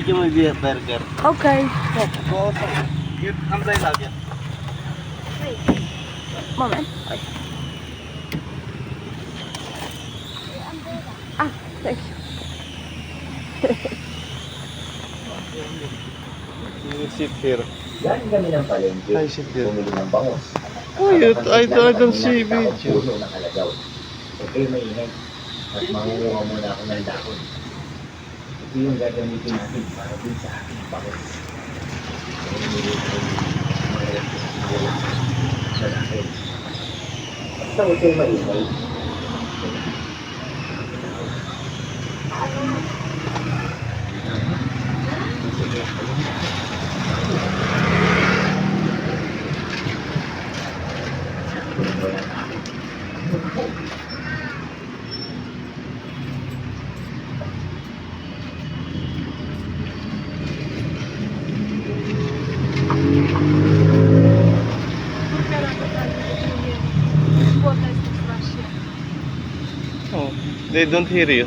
Give me a burger. Okay. Go outside. Get umbrella again. Moment. Oj. Ah, thank you. You sit here. Galing kami ng palengke, I sit here. bumili ng bangus. Oh, I don't see video. Puno ng alagaw. Okay, mainit. At mangunguha muna ako ng dahon. Ito yung gagamitin natin para din sa aking bangus. Sa akin. Basta huwag kayo maingay. Oh, they don't hear you.